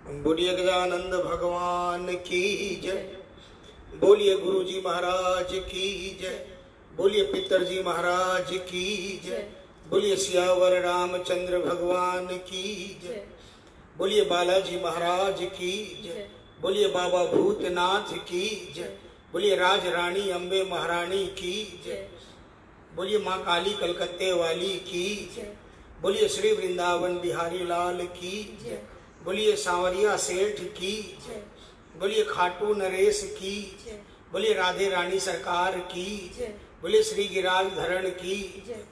बोलिए गजानंद भगवान की जय। बोलिए गुरु जी महाराज की जय। बोलिए पितरजी महाराज की जय। बोलिए सियावर रामचंद्र भगवान की जय। बोलिए बालाजी महाराज की जय। बोलिए बाबा भूतनाथ की जय। बोलिए राज रानी अम्बे महारानी की जय। बोलिए माँ काली कलकत्ते वाली की जय। बोलिए श्री वृंदावन बिहारी लाल की जय। बोलिए सांवरिया सेठ की जय। बोलिए खाटू नरेश की जय। बोलिए राधे रानी सरकार की जय। बोलिए श्री गिराज धरण की जय।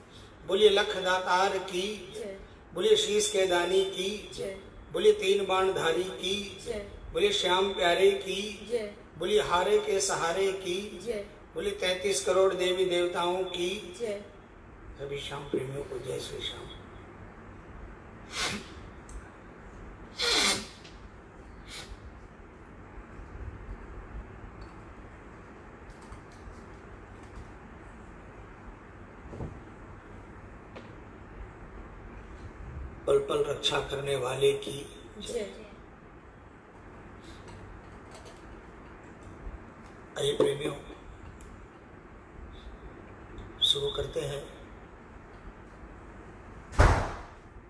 बोलिए लख दातार की जय। बोलिए शीश के दानी की जय। बोलिए तीन बाण धारी की जय। बोलिए श्याम प्यारे की जय। बोलिए हारे के सहारे की जय। बोलिए 33 करोड़ देवी देवताओं की जय। सभी श्याम प्रेमियों को जय श्री श्याम। पल पल रक्षा करने वाले की जय। आइए प्रेमियों, शुरू करते हैं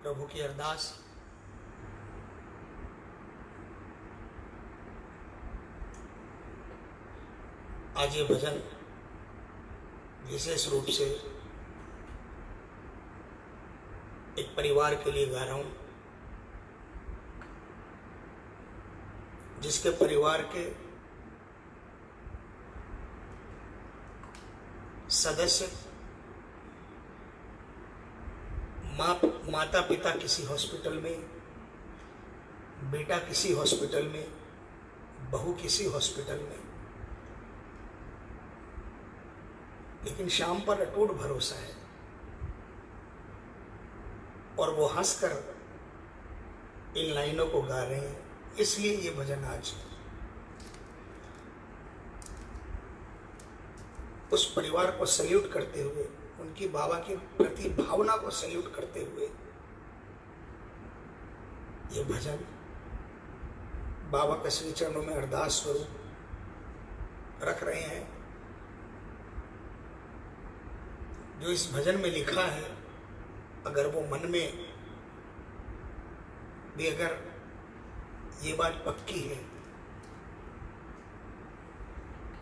प्रभु की अरदास। आज ये भजन विशेष रूप से एक परिवार के लिए गा रहा हूं, जिसके परिवार के सदस्य माता पिता किसी हॉस्पिटल में, बेटा किसी हॉस्पिटल में, बहू किसी हॉस्पिटल में, लेकिन श्याम पर अटूट भरोसा है और वो हंसकर इन लाइनों को गा रहे हैं। इसलिए ये भजन आज उस परिवार को सैल्यूट करते हुए, उनकी बाबा के प्रति भावना को सैल्यूट करते हुए ये भजन बाबा के श्री चरणों में अरदास स्वरूप रख रहे हैं। जो इस भजन में लिखा है, अगर वो मन में भी अगर ये बात पक्की है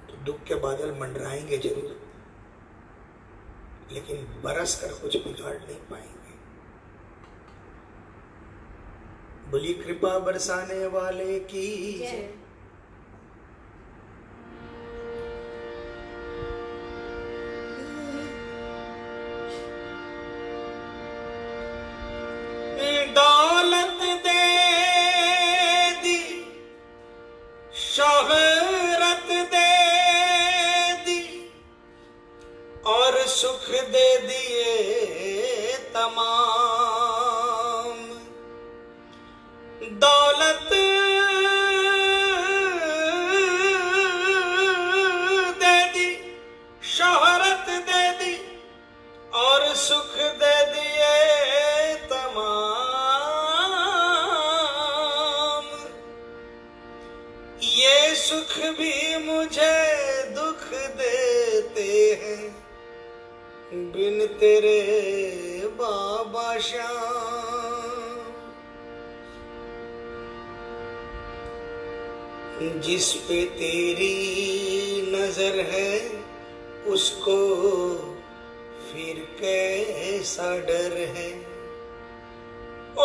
तो दुख के बादल मंडराएंगे जरूर, लेकिन बरस कर कुछ बिगाड़ नहीं पाएंगे। बोली कृपा बरसाने वाले की जय। दौलत दे दी, शोहरत दे दी और सुख दे दिए तमाम। दौलत दे दी, शोहरत दे दी और सुख दे दिए तमाम। ये सुख भी मुझे दुख देते हैं, बिन तेरे बाबा श्याम। जिस पे तेरी नजर है उसको फिर कैसा डर है। ओ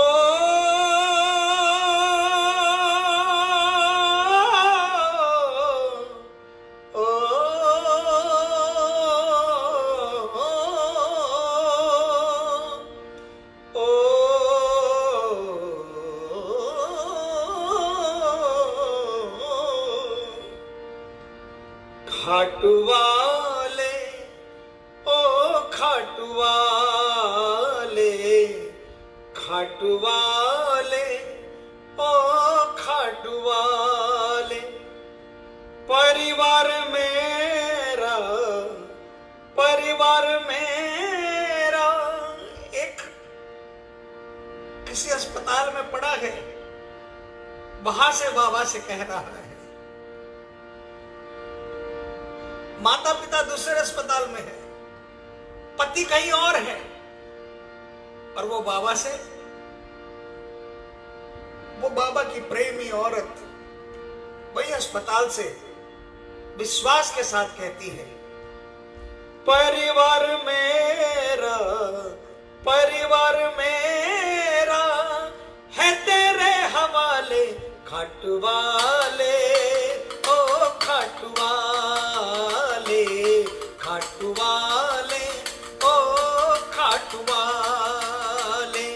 खाटू वाले, ओ खाटू वाले, खाटू वाले, ओ खाटू वाले। परिवार मेरा, परिवार मेरा एक किसी अस्पताल में पड़ा है, वहां से बाबा से कह रहा है, माता पिता दूसरे अस्पताल में है, पति कहीं और है, और वो बाबा की प्रेमी औरत वही अस्पताल से विश्वास के साथ कहती है, परिवार मेरा है तेरे हवाले, खाटुवाले ओ खाटुवाले, खाटुवाले ओ खाटुवाले,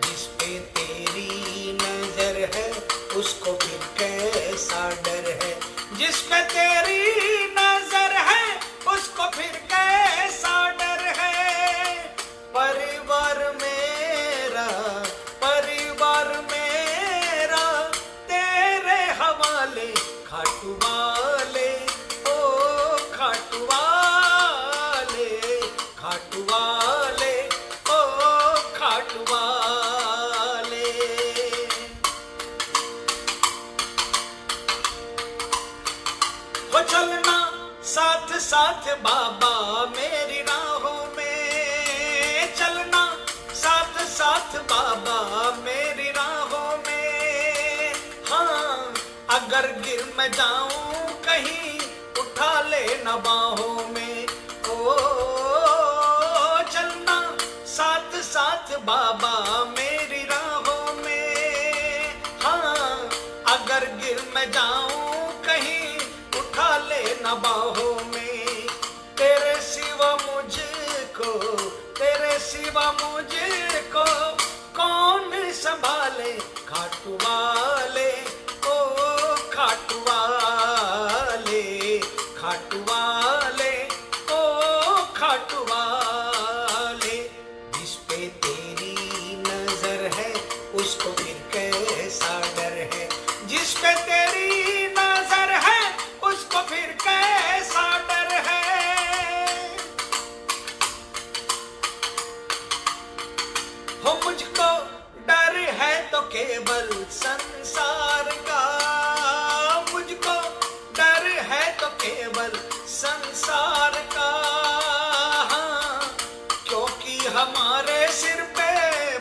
जिस पे तेरी नजर है उसको फिर कैसा डर है, जिस पे तेरी नजर है उसको फिर कैसा डर है, परिवार मेरा तेरे हवाले, खाटुवाले ओ खाटुवाले, खाटुवाले ओ खाटुवाले। वो चलना साथ साथ बाबा मेरी राहों में, चलना साथ साथ बाबा मेरी राहों में, हाँ अगर गिर मैं जाऊं कहीं उठा ले न बाहों में, ओ चलना साथ साथ बाबा मेरी राहों में, हाँ अगर गिर मैं जाऊं कहीं उठा ले न बाहों में, तेरे सिवा मुझको कौन संभाले, खाटुवाले ओ खाटुवाले, खाटुवाले ओ खाटुवाले, जिस पे तेरी नजर है उसको फिर कैसा डर है, जिस पे तेरी नजर है उसको फिर कैसा डर है, हो मुझको डर है तो केवल संसार का, मुझको डर है तो केवल संसार का, हाँ, क्योंकि हमारे सिर पे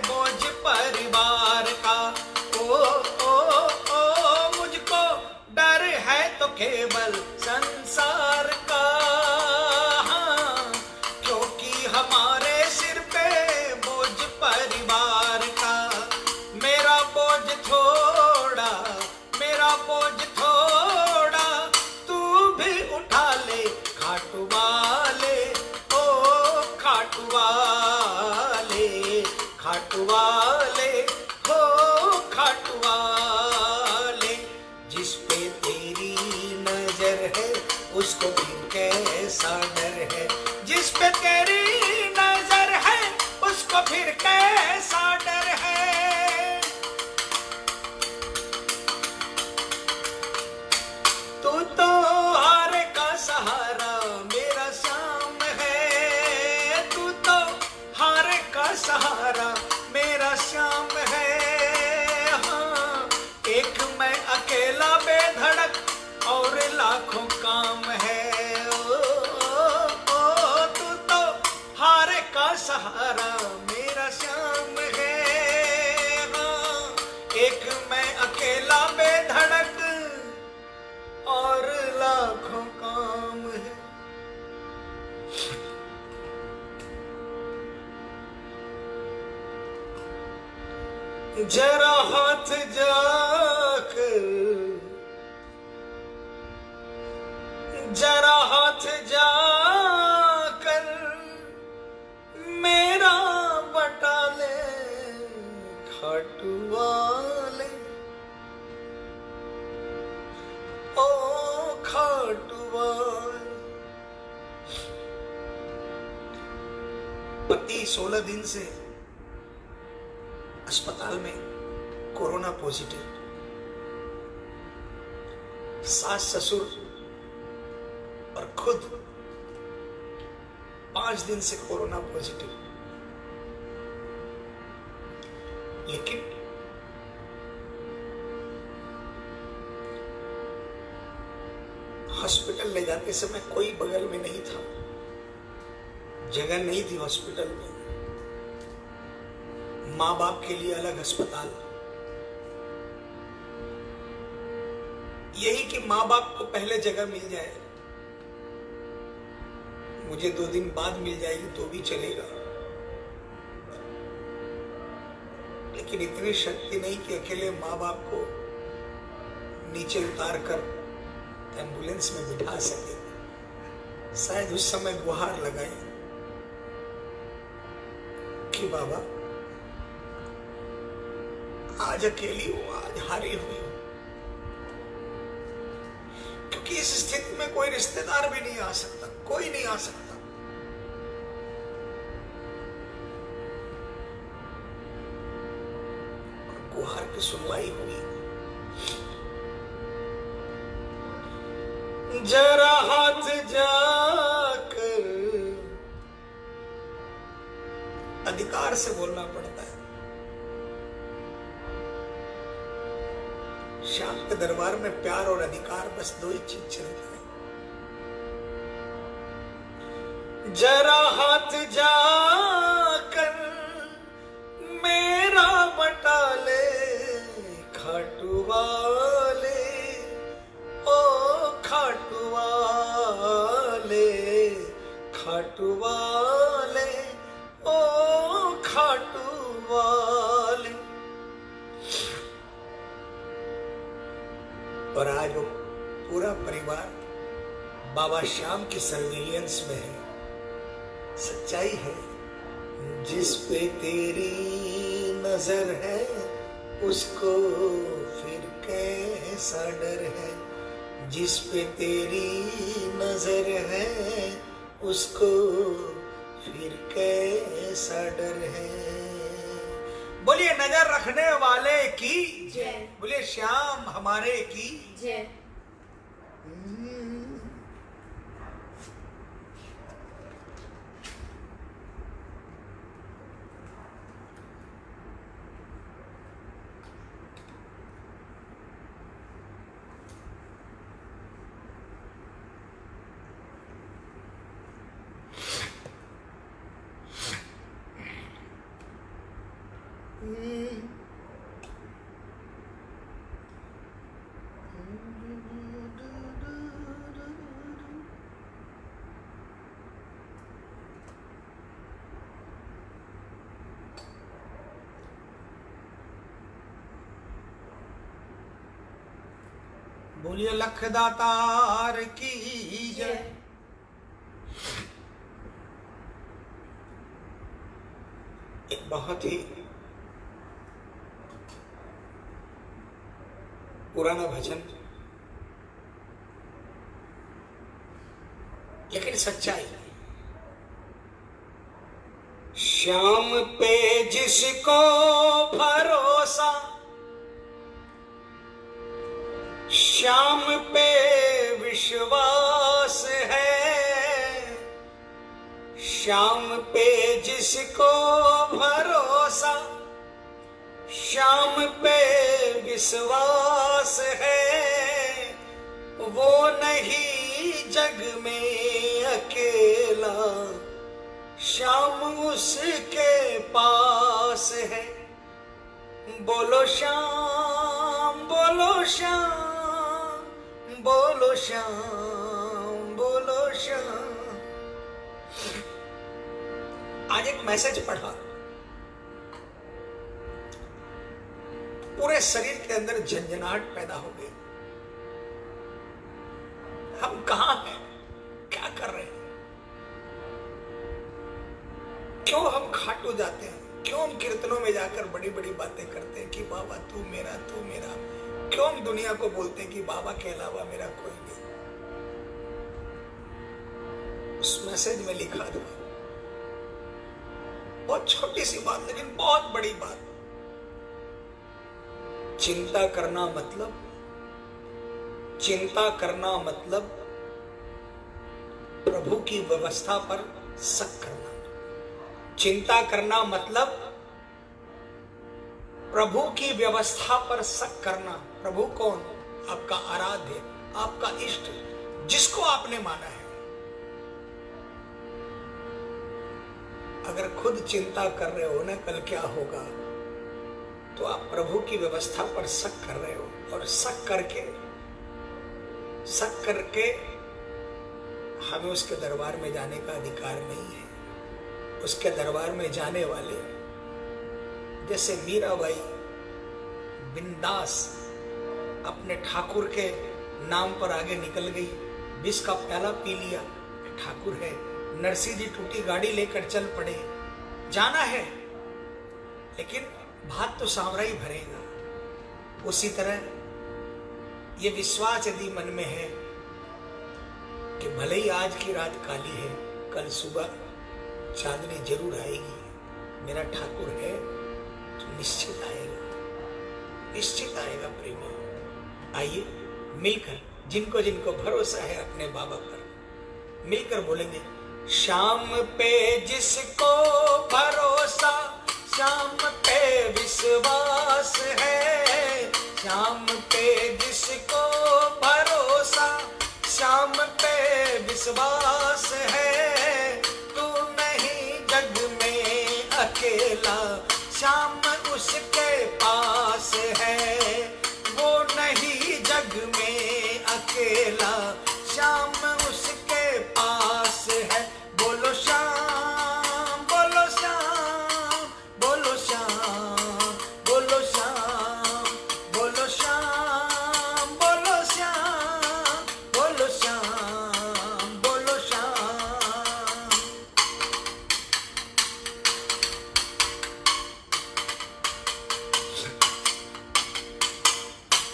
बोझ परिवार का, ओ मुझको डर है तो केवल संसार का, हाँ, क्योंकि हमारे सिर पे बोझ परिवार का, मेरा बोझ थोड़ा तू भी उठा ले, खाटुवाले ओ खाटुवाले, खाटुवाले हो खाटुवाले, जिस पे तेरी नजर है उसको भी कैसा डर है, जिस पे तेरी नजर है उसको फिर कैसा डर है, तू तो हारे का सहारा मेरा श्याम है, तू तो हारे का सहारा मेरा श्याम है, हाँ एक मैं अकेला बेधड़क और लाखों काम है, तू तो हारे का सहारा मेरा श्याम है, हाँ एक मैं अकेला बेधड़क और लाखों काम है, जरा हाथ जाकर मेरा बटा ले, खाटुवाले ओ खाटुवाले। पति 16 दिन से अस्पताल में कोरोना पॉजिटिव, सास ससुर और खुद 5 दिन से कोरोना पॉजिटिव, लेकिन हॉस्पिटल ले जाते समय कोई बगल में नहीं था, जगह नहीं थी हॉस्पिटल में, माँ बाप के लिए अलग अस्पताल। यही कि माँ बाप को पहले जगह मिल जाए, मुझे 2 दिन बाद मिल जाएगी तो भी चलेगा, लेकिन इतनी शक्ति नहीं कि अकेले माँ बाप को नीचे उतार कर एम्बुलेंस में बिठा सके। शायद उस समय गुहार लगाई कि बाबा आज अकेली हो, आज हारी हुई हो, क्योंकि इस स्थिति में कोई रिश्तेदार भी नहीं आ सकता, कोई नहीं आ सकता। गुहार की सुनवाई हुई। जरा हाथ जाकर, अधिकार से बोलना पड़ता है। श्याम के दरबार में प्यार और अधिकार, बस 2 ही चीज चलती है। जरा हाथ जाकर मेरा बटा ले, खाटू वाले, ओ खाटू वाले, खाटू वाले, ओ खाटू वाले। और आज वो पूरा परिवार बाबा श्याम की सर्विलियंस में है। सच्चाई है, जिस पे तेरी नजर है उसको फिर कैसा डर है, जिस पे तेरी नजर है उसको फिर कैसा डर है। बोलिए नजर रखने वाले की जय, बोलिए श्याम हमारे की जय। बोलिए लखदातार की जय। एक बहुत ही पुराना भजन, लेकिन सच्चाई। श्याम पे जिसको भरोसा, श्याम पे विश्वास है, श्याम पे जिसको भरोसा, श्याम पे विश्वास है, वो नहीं जग में अकेला, श्याम उसके पास है। बोलो श्याम, बोलो श्याम, बोलो श्याम, बोलो श्याम। आज एक मैसेज पढ़ा, पूरे शरीर के अंदर झंझनाहट पैदा हो गई। हम कहां हैं, क्या कर रहे हैं, क्यों हम खाटू जाते हैं, क्यों हम कीर्तनों में जाकर बड़ी बड़ी बातें करते हैं कि बाबा तू मेरा, तू मेरा, क्यों हम दुनिया को बोलते हैं कि बाबा के अलावा मेरा कोई नहीं। उस मैसेज में लिखा था, बहुत छोटी सी बात लेकिन बहुत बड़ी बात। चिंता करना मतलब, चिंता करना मतलब प्रभु की व्यवस्था पर शक करना। चिंता करना मतलब प्रभु की व्यवस्था पर शक करना। प्रभु कौन? आपका आराध्य, आपका इष्ट, जिसको आपने माना है, अगर खुद चिंता कर रहे हो ना कल क्या होगा, तो आप प्रभु की व्यवस्था पर शक कर रहे हो, और शक करके हमें उसके दरबार में जाने का अधिकार नहीं है। उसके दरबार में जाने वाले जैसे मीराबाई बिंदास अपने ठाकुर के नाम पर आगे निकल गई, विष का प्याला पी लिया, ठाकुर है, नरसिंह जी टूटी गाड़ी लेकर चल पड़े, जाना है लेकिन भात तो सांवरा ही भरेगा। उसी तरह ये विश्वास यदि मन में है कि भले ही आज की रात काली है, कल सुबह चांदनी जरूर आएगी, मेरा ठाकुर है तो निश्चित आएगा प्रेमी। आइए मिलकर, जिनको जिनको भरोसा है अपने बाबा पर, मिलकर बोलेंगे, शाम पे जिसको भरोसा, शाम पे विश्वास है, शाम पे जिसको भरोसा, शाम पे विश्वास है, तू नहीं जग में अकेला, शाम उसके पास है, वो नहीं जग में अकेला, शाम उसके पास है। बोलो श्याम, बोलो श्याम, बोलो श्याम, बोलो श्याम, बोलो श्याम, बोलो श्याम, बोलो श्याम, बोलो श्याम।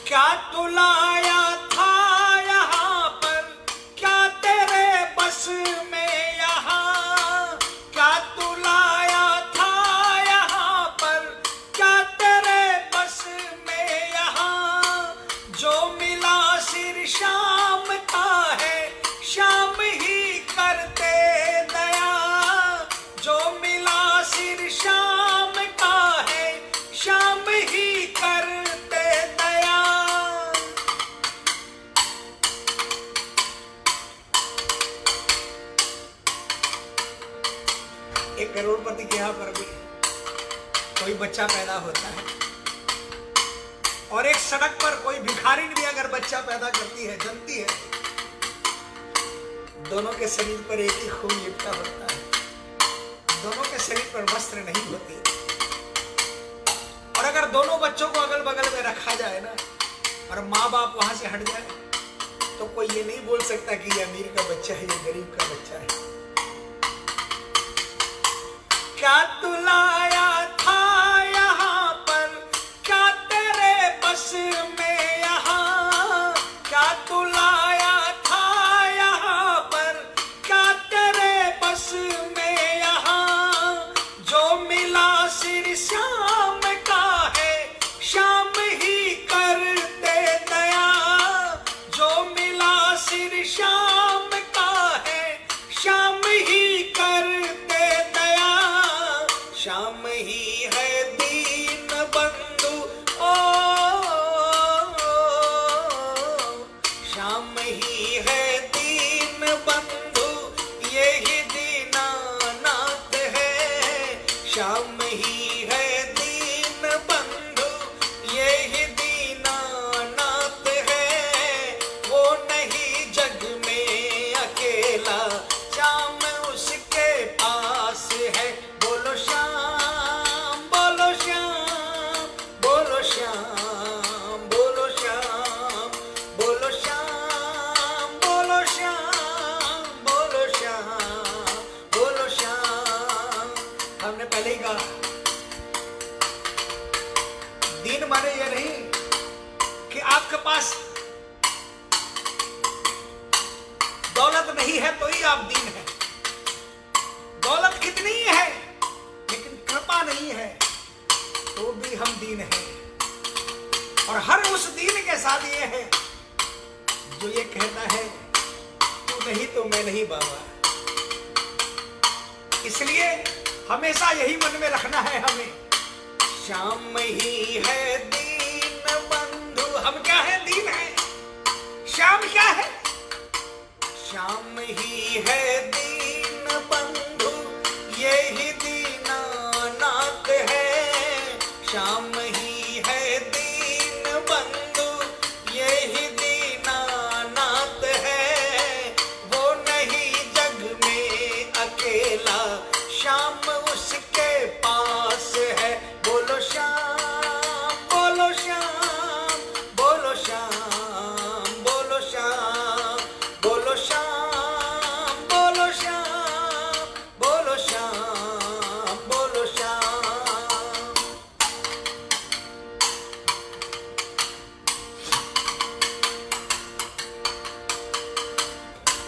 क्या तू लाया था यहाँ पर, क्या तेरे बस में यहाँ, क्या तू लाया था यहाँ पर, क्या तेरे बस में यहाँ, जो मिला सिर शाम का है, शाम ही करते दया, जो मिला सिर शाम का है, शाम ही करते दया। एक करोड़पति के यहाँ पर भी कोई बच्चा पैदा होता है, और एक सड़क पर कोई भिखारी भी अगर बच्चा पैदा करती है, जन्मती है, दोनों के शरीर पर एक ही खून लिपटा होता है, दोनों के शरीर पर वस्त्र नहीं होती। और अगर दोनों बच्चों को अगल बगल में रखा जाए ना, और माँ बाप वहां से हट जाए, तो कोई ये नहीं बोल सकता कि ये अमीर का बच्चा है, ये गरीब का बच्चा है। क्या तू लाया था यहाँ पर, क्या तेरे बस में यहाँ, क्या तू लाया था यहाँ पर, क्या तेरे बस में यहाँ, जो मिला सिर शाम का है, शाम ही करते दया, जो मिला सिर शाम का है, शाम ही करते दया, शाम ही है दीन बंधु, ओ शाम ही है दीन बंधु, यही दीनानाथ है, शाम ही है दीन बंधु, यही दीनानाथ है, वो नहीं जग में अकेला, शाम उसके पास है। बोलो श्याम, बोलो श्याम, बोलो श्याम, बोलो श्याम, बोलो श्याम, बोलो श्याम, बोलो श्याम, बोलो श्याम। हमने पहले ही कहा, दीन माने ये नहीं कि आपके पास दौलत नहीं है तो ही आप दीन है। दौलत कितनी ही है लेकिन कृपा नहीं है तो भी हम दीन हैं। और हर उस दीन के साथ ये है जो ये कहता है तू नहीं तो मैं नहीं बाबा। इसलिए हमेशा यही मन में रखना है हमें, श्याम ही है दीन बंधु। हम क्या है? दीन है। श्याम क्या है? श्याम ही है दीन बंधु, यही दीनानाथ है। श्याम ही है दीन बंधु, यही दीनानाथ है। वो नहीं जग में अकेला, श्याम उसके पास है। बोलो श्याम, बोलो श्याम, बोलो श्याम, बोलो श्याम, बोलो श्याम, बोलो श्याम, बोलो श्याम, बोलो श्याम।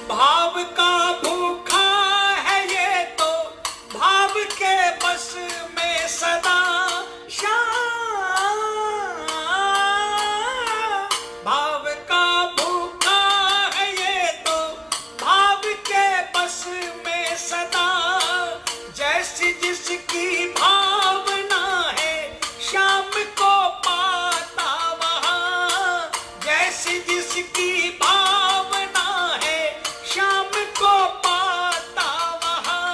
भाव का भूखा है ये तो, भाव के बस में सदा श्याम। भाव का भूखा है ये तो, भाव के बस में सदा। जैसी जिसकी भावना है, श्याम को पाता वहाँ। जैसी जिसकी भावना है, श्याम को पाता वहाँ।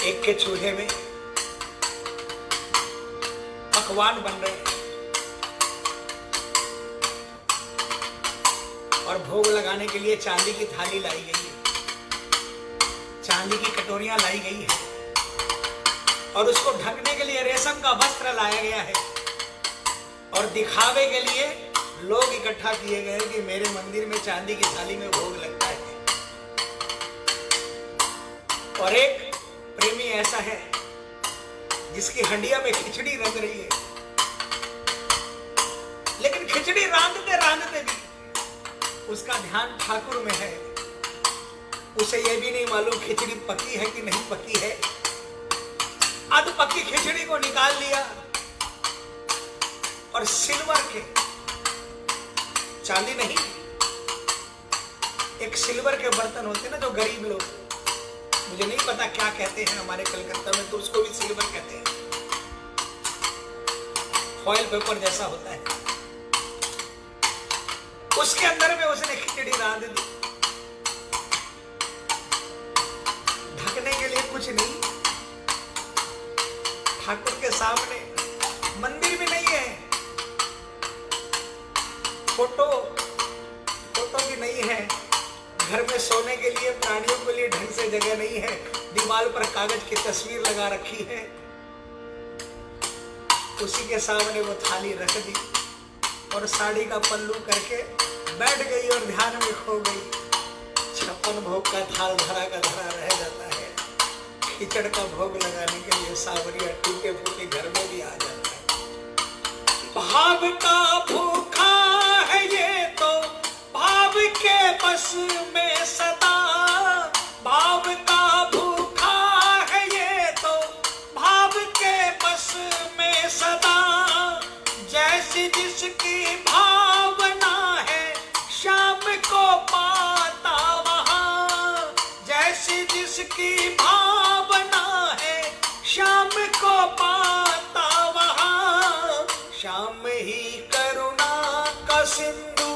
एक के चूल्हे में पकवान बन रहे हैं और भोग लगाने के लिए चांदी की थाली लाई गई है, चांदी की कटोरियां लाई गई है और उसको ढकने के लिए रेशम का वस्त्र लाया गया है और दिखावे के लिए लोग इकट्ठा किए गए कि मेरे मंदिर में चांदी की थाली में भोग लगता है। और एक प्रेमी ऐसा है जिसकी हंडिया में खिचड़ी रंग रही है, लेकिन खिचड़ी रांधते रांधते भी उसका ध्यान ठाकुर में है। उसे यह भी नहीं मालूम खिचड़ी पकी है कि नहीं पकी है। अध पकी खिचड़ी को निकाल लिया और सिल्वर के, चांदी नहीं, एक सिल्वर के बर्तन होते ना जो गरीब लोग, मुझे नहीं पता क्या कहते हैं हमारे कलकत्ता में, तो उसको भी सिल्वर कहते हैं। फॉइल पेपर जैसा होता है, उसके अंदर में उसने खिचड़ी रांध दी। ढकने के लिए कुछ नहीं, ठाकुर के सामने मंदिर भी नहीं है, फोटो भी नहीं है, घर में सोने के लिए प्राणियों के लिए ढंग से जगह नहीं है, दीवार पर कागज की तस्वीर लगा रखी है। उसी के सामने वो थाली रख दी और साड़ी का पल्लू करके बैठ गई और ध्यान में खो गई। 56 भोग का थाल धरा का धरा रह जाता है। खिचड़ का भोग लगाने के लिए सावरिया टूटे फूटे घर में भी आ जाता है। भाव का भूखा है ये तो, भाव के बस में सदा। भाव का भूखा है ये तो, भाव के बस में सदा। जैसी जिसकी भावना है, श्याम को पाता वहाँ। जैसी जिसकी भावना है, श्याम को पाता वहाँ। श्याम ही करुणा का सिंधु,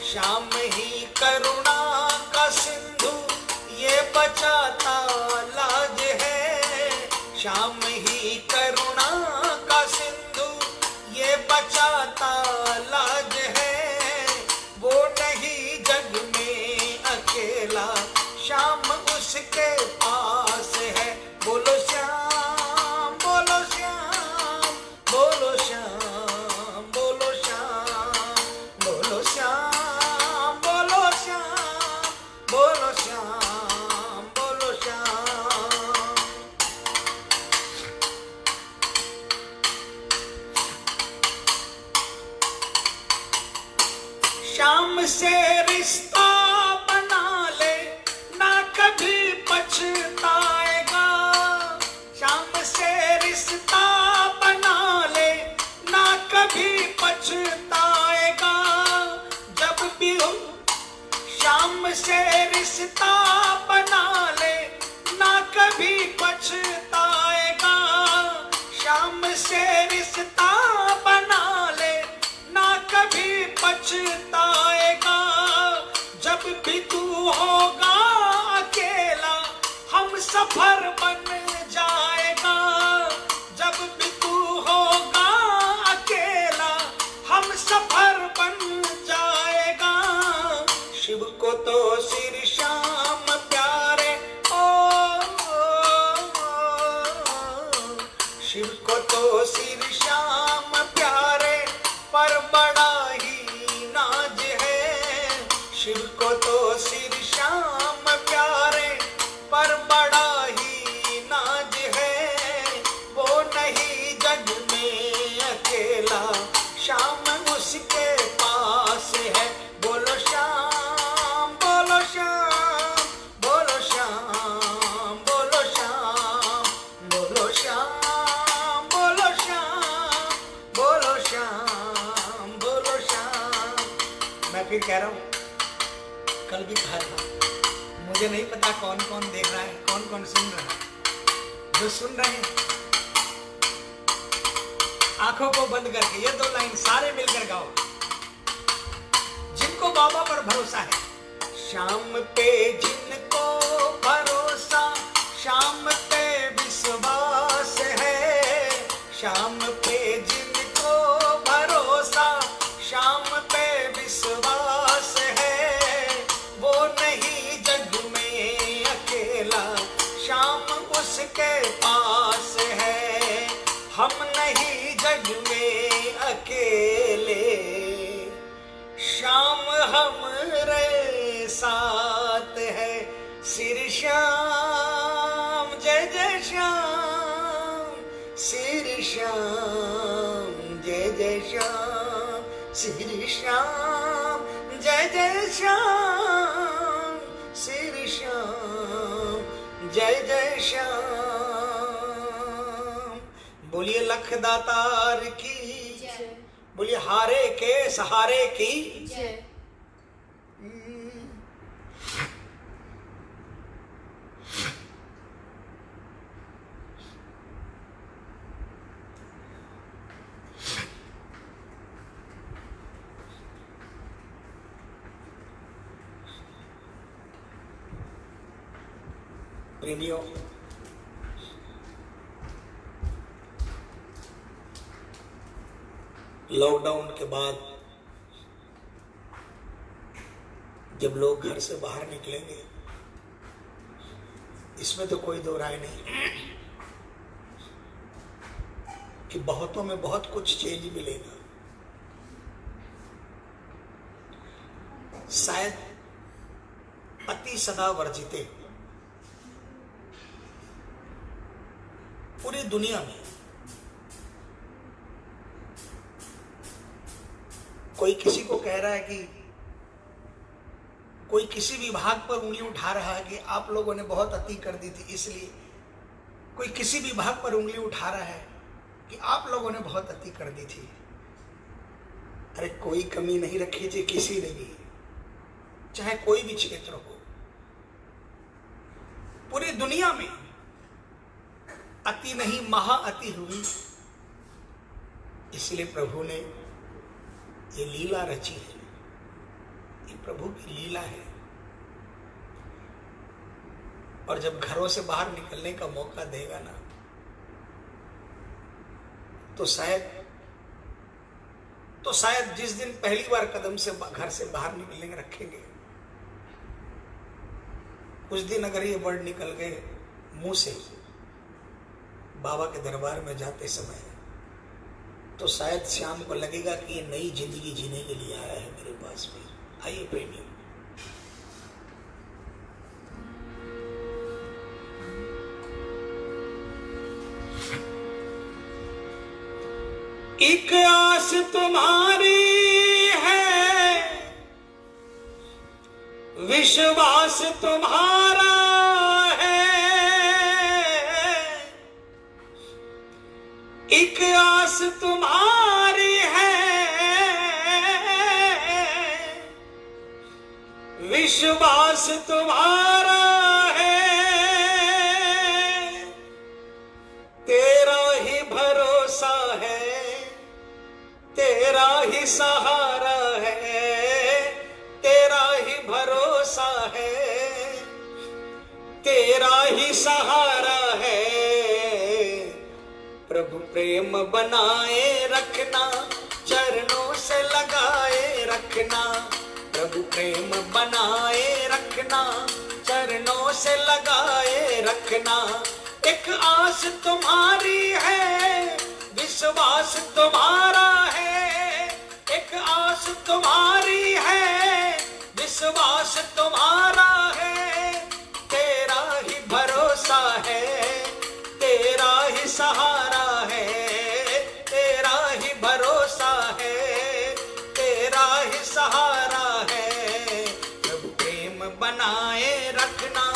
श्याम ही करुणा का सिंधु, ये बचाता लाज है। श्याम ही करुणा का सिंधु, ये बचाता लाज है। वो नहीं जग में अकेला, श्याम उसके पास है। बोलो श्याम, बोलो श्याम, बोलो श्याम, बोलो श्याम, बोलो श्याम, बोलो श्याम, बोलो श्याम, बोलो श्याम। श्याम से रिश्ता बना ले, ना कभी पछताएगा। श्याम से रिश्ता बना ले, ना कभी पछताएगा। जब भी हो श्याम से रिश्ता बना ले, ना कभी पछताएगा। पछताएगा जब भी तू होगा अकेला, हम सफर बन जाएगा जब भी तू होगा अकेला, हम सफर बन जाएगा। शिव को तो श्री श्याम प्यारे, शिव को तो श्री श्याम प्यारे, पर बड़ा ही नाज है। शिव को तो श्री श्याम प्यारे, पर बड़ा ही नाज है। वो नहीं जग में अकेला, श्याम उसके पास है। बोलो श्याम, बोलो श्याम, बोलो श्याम, बोलो श्याम, बोलो श्याम, बोलो श्याम, बोलो श्याम, बोलो श्याम। मैं फिर कह रहा हूं, कल भी कहा था, मुझे नहीं पता कौन कौन देख रहा है, कौन कौन सुन रहा है। जो सुन रहे हैं आंखों को बंद करके ये 2 लाइन सारे मिलकर गाओ। जिनको बाबा पर भरोसा है, शाम पे जिनको भरोसा, शाम पे विश्वास है। शाम पे जिनको भरोसा, शाम पे विश्वास है। वो नहीं जग में अकेला, शाम उसके पास है। हम नहीं जग में अकेले, श्याम हमरे साथ है। श्री श्याम जय जय श्याम, श्री श्याम जय जय श्याम, श्री श्याम जय जय श्याम, श्री श्याम जय जय श्याम। बोलिए लख दातार की जय, बोलिए हारे के सहारे की जय। प्रेमियों, लॉकडाउन के बाद जब लोग घर से बाहर निकलेंगे, इसमें तो कोई दो राय नहीं कि बहुतों में बहुत कुछ चेंज मिलेगा। शायद अति सदा वर्जिते पूरी दुनिया में कोई किसी को कह रहा है कि कोई किसी विभाग पर उंगली उठा रहा है कि आप लोगों ने बहुत अति कर दी थी, इसलिए कोई किसी विभाग पर उंगली उठा रहा है कि आप लोगों ने बहुत अति कर दी थी। अरे कोई कमी नहीं रखी थी किसी ने भी, चाहे कोई भी क्षेत्र हो। पूरी दुनिया में अति नहीं महा अति हुई, इसलिए प्रभु ने ये लीला रची है। ये प्रभु की लीला है। और जब घरों से बाहर निकलने का मौका देगा ना, तो शायद जिस दिन पहली बार कदम से घर से बाहर निकलने रखेंगे, उस दिन अगर ये वर्ड निकल गए मुंह से बाबा के दरबार में जाते समय, तो शायद श्याम को लगेगा कि ये नई जिंदगी जीने के लिए आया है मेरे पास में। आइए प्रेमियों, एक आस तुम्हारी है, विश्वास तुम्हारा है। एक आस तुम्हारी है, विश्वास तुम्हारा है। तेरा ही भरोसा है, तेरा ही सहारा है। तेरा ही सहारा है। प्रभु प्रेम बनाए रखना, चरणों से लगाए रखना। प्रभु प्रेम बनाए रखना, चरणों से लगाए रखना। एक आस तुम्हारी है, विश्वास तुम्हारा है। एक आस तुम्हारी है, विश्वास तुम्हारा है। तेरा ही भरोसा है, तेरा ही सहारा है। तेरा ही भरोसा है, तेरा ही सहारा है। प्रभु प्रेम बनाए रखना,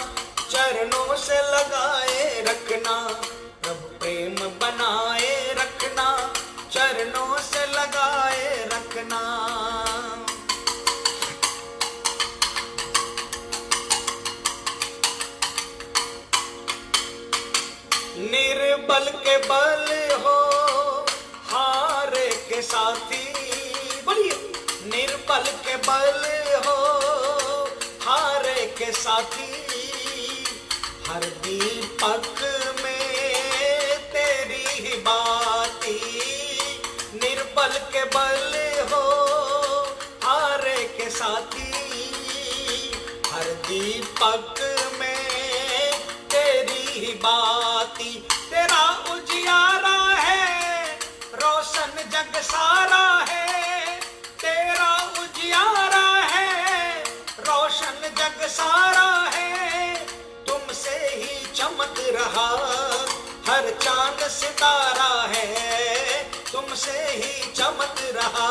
चरणों से लगाए रखना। प्रभु प्रेम बनाए रखना, चरणों से लगाए रखना। निर्बल के बल हो, हारे के साथी। बोलिए, निर्बल के बल हो, हारे के साथी। हर दीपक में तेरी ही बाती। निर्बल के बल हो, हारे के साथी। हर दीपक में तेरी ही बाती। तेरा उजियारा है, रोशन जग सारा है। तेरा उजियारा है, रोशन जग सारा है। तुमसे ही चमक रहा हर चांद सितारा है। तुमसे ही चमक रहा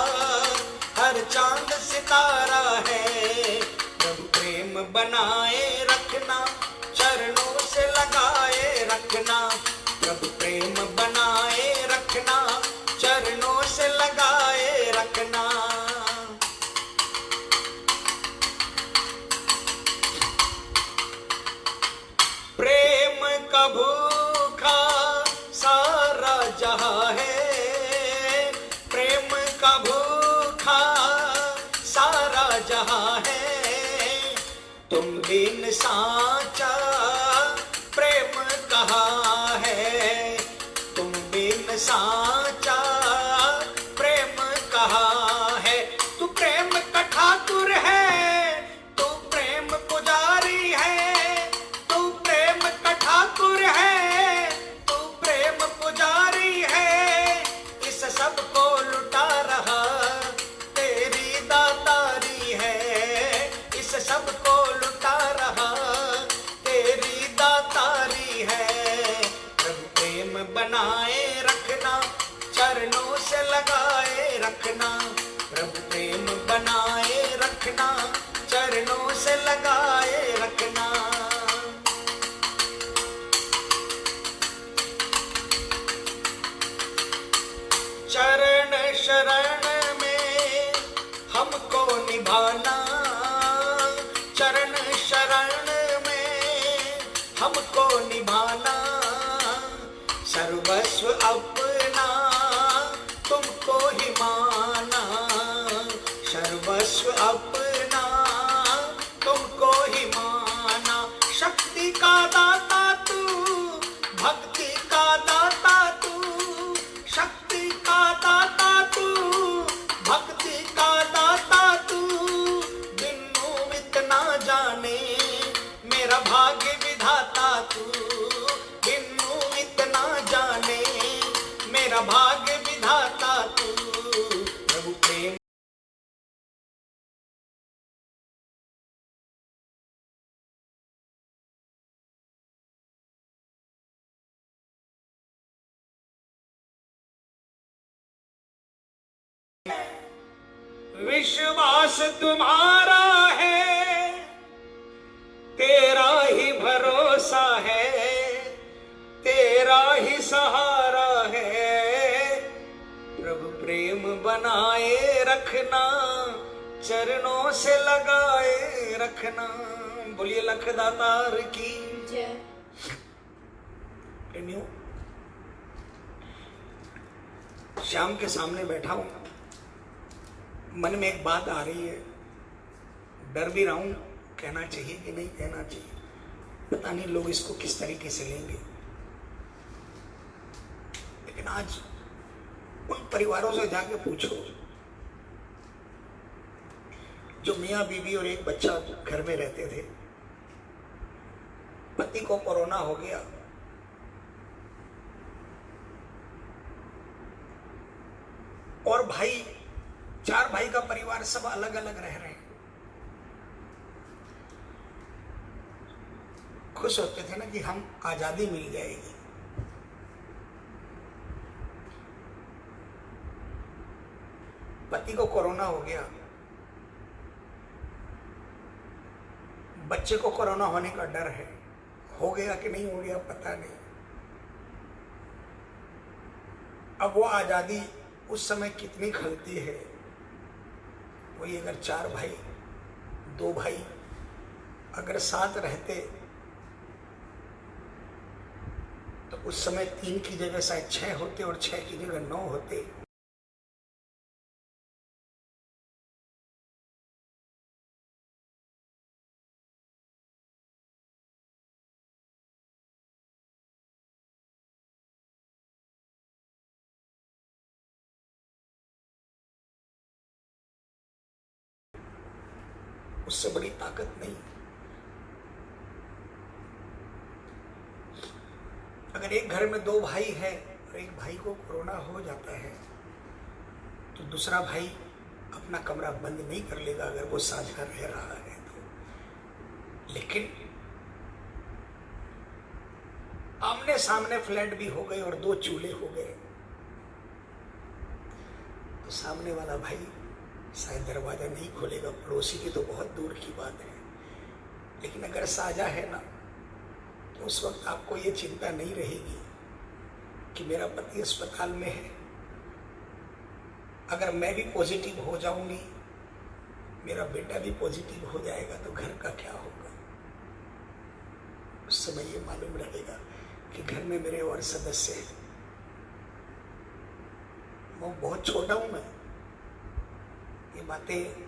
हर चांद सितारा है। प्रभु प्रेम बनाए रखना, चरणों से लगाए रखना। प्रभु प्रेम बनाए रखना, चरणों से लगाए रखना। प्रेम का भूखा सारा जहां है। प्रेम का भूखा सारा जहां है। तुम बिन साचा प्रेम कहाँ है। तुम बिन साचा प्रेम कहाँ है। तू प्रेम का ठाकुर है, तू प्रेम पुजारी है। तू प्रेम का ठाकुर है, तू प्रेम पुजारी है। इस सब को लुटा रहा तेरी दातारी है। इस सब को लुटा रहा तेरी दातारी है। प्रभु प्रेम बनाए रखना, चरणों से लगाए रखना। प्रभु प्रेम बनाए रखना, चरणों से लगाए रखना। चरण शरण में हमको निभाना। चरण शरण में हमको निभाना। सर्वस्व अपना तुमको ही माना। सर्वस्व अपना तुमको ही माना। शक्ति का दाता तू, भक्ति का दाता तू। शक्ति का दाता तू, भक्ति का दाता तू। बिन्नू इतना जाने मेरा भाग्य विधाता तू। बिन्नू इतना जाने मेरा भाग्य विधाता तू। प्रभु प्रेम विश्वास तुम्हारा है, तेरा ही भरोसा है। तेरा ही सहारा है। प्रभु प्रेम बनाए रखना, चरणों से लगाए रखना। बोलिए लखदातार की जय। प्रेमियों, श्याम के सामने बैठा हूं, मन में एक बात आ रही है, डर भी रहा हूं कहना चाहिए कि नहीं कहना चाहिए। पता नहीं लोग इसको किस तरीके से लेंगे। लेकिन आज उन परिवारों से जाके पूछो जो मियां बीवी और एक बच्चा घर में रहते थे, पति को कोरोना हो गया, और भाई, 4 भाई का परिवार सब अलग अलग रह रहे हैं। खुश होते थे ना कि हम आजादी मिल जाएगी। पति को कोरोना हो गया, बच्चे को कोरोना होने का डर है, हो गया कि नहीं हो गया पता नहीं। अब वो आजादी उस समय कितनी खलती है। वही अगर 4 भाई, 2 भाई अगर साथ रहते तो उस समय 3 की जगह शायद 6 होते और 6 की जगह 9 होते। उससे बड़ी ताकत नहीं। अगर एक घर में 2 भाई है और एक भाई को कोरोना हो जाता है तो दूसरा भाई अपना कमरा बंद नहीं कर लेगा अगर वो साझा रह रहा है तो। लेकिन आमने सामने फ्लैट भी हो गए और 2 चूल्हे हो गए तो सामने वाला भाई शायद दरवाजा नहीं खोलेगा, पड़ोसी की तो बहुत दूर की बात है। लेकिन अगर साझा है ना तो उस वक्त आपको ये चिंता नहीं रहेगी कि मेरा पति अस्पताल में है, अगर मैं भी पॉजिटिव हो जाऊंगी, मेरा बेटा भी पॉजिटिव हो जाएगा तो घर का क्या होगा। उस समय ये मालूम रहेगा कि घर में मेरे और सदस्य हैं। मैं बहुत छोटा हूं, मैं ये बातें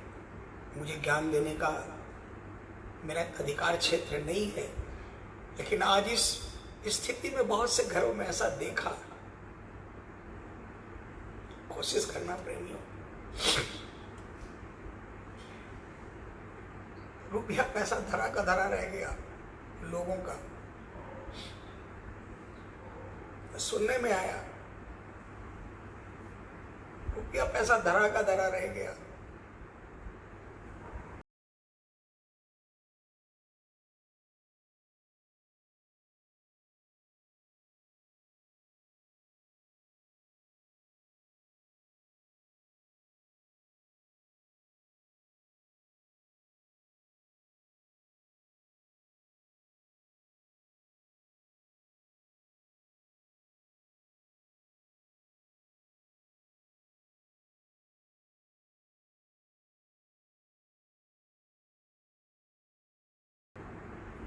मुझे ज्ञान देने का मेरा अधिकार क्षेत्र नहीं है। लेकिन आज इस स्थिति में बहुत से घरों में ऐसा देखा। कोशिश करना प्रेमियों, रुपया पैसा धरा का धरा रह गया लोगों का। सुनने में आया रुपया पैसा धरा का धरा रह गया।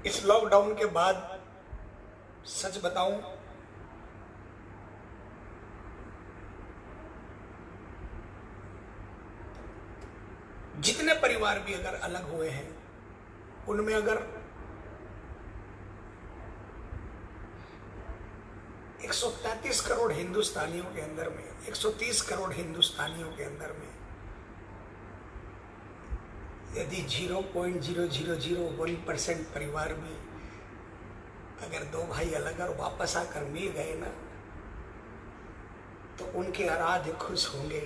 इस लॉकडाउन के बाद सच बताऊं, जितने परिवार भी अगर अलग हुए हैं उनमें अगर 133 करोड़ हिंदुस्तानियों के अंदर में, 130 करोड़ हिंदुस्तानियों के अंदर में यदि 0.0001% परिवार में अगर 2 भाई अलग और वापस आकर मिल गए ना तो उनके आराध्य खुश होंगे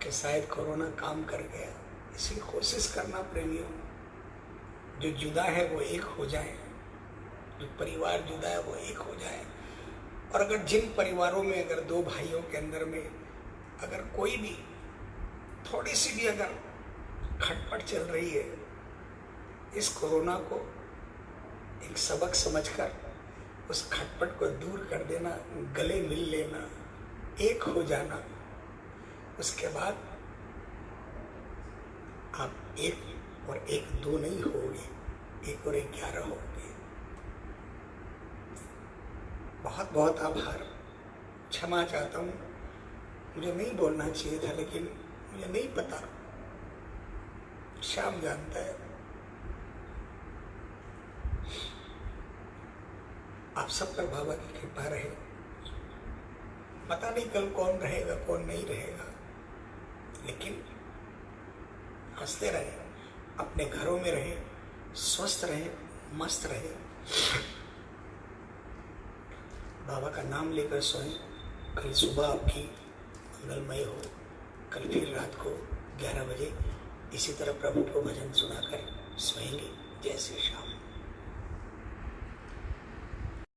कि शायद कोरोना काम कर गया। इसलिए कोशिश करना प्रेमियों, जो जुदा है वो एक हो जाए, जो परिवार जुदा है वो एक हो जाए। और अगर जिन परिवारों में अगर 2 भाइयों के अंदर में अगर कोई भी थोड़ी सी भी अगर खटपट चल रही है, इस कोरोना को एक सबक समझकर उस खटपट को दूर कर देना, गले मिल लेना, एक हो जाना। उसके बाद आप 1 और 1 2 नहीं होगे, 1 और 1 11 होगे। बहुत बहुत आभार, क्षमा चाहता हूँ, मुझे नहीं बोलना चाहिए था लेकिन मुझे नहीं पता, श्याम जानता है। आप सब पर बाबा की कृपा रहे। पता नहीं कल कौन रहेगा कौन नहीं रहेगा, लेकिन हंसते रहे, अपने घरों में रहे, स्वस्थ रहे, मस्त रहे, बाबा का नाम लेकर सोएं। कल सुबह आपकी मंगलमय हो। कल फिर रात को 11 बजे इसी तरह प्रभु को भजन सुनाकर सोएंगे। जय श्री श्याम।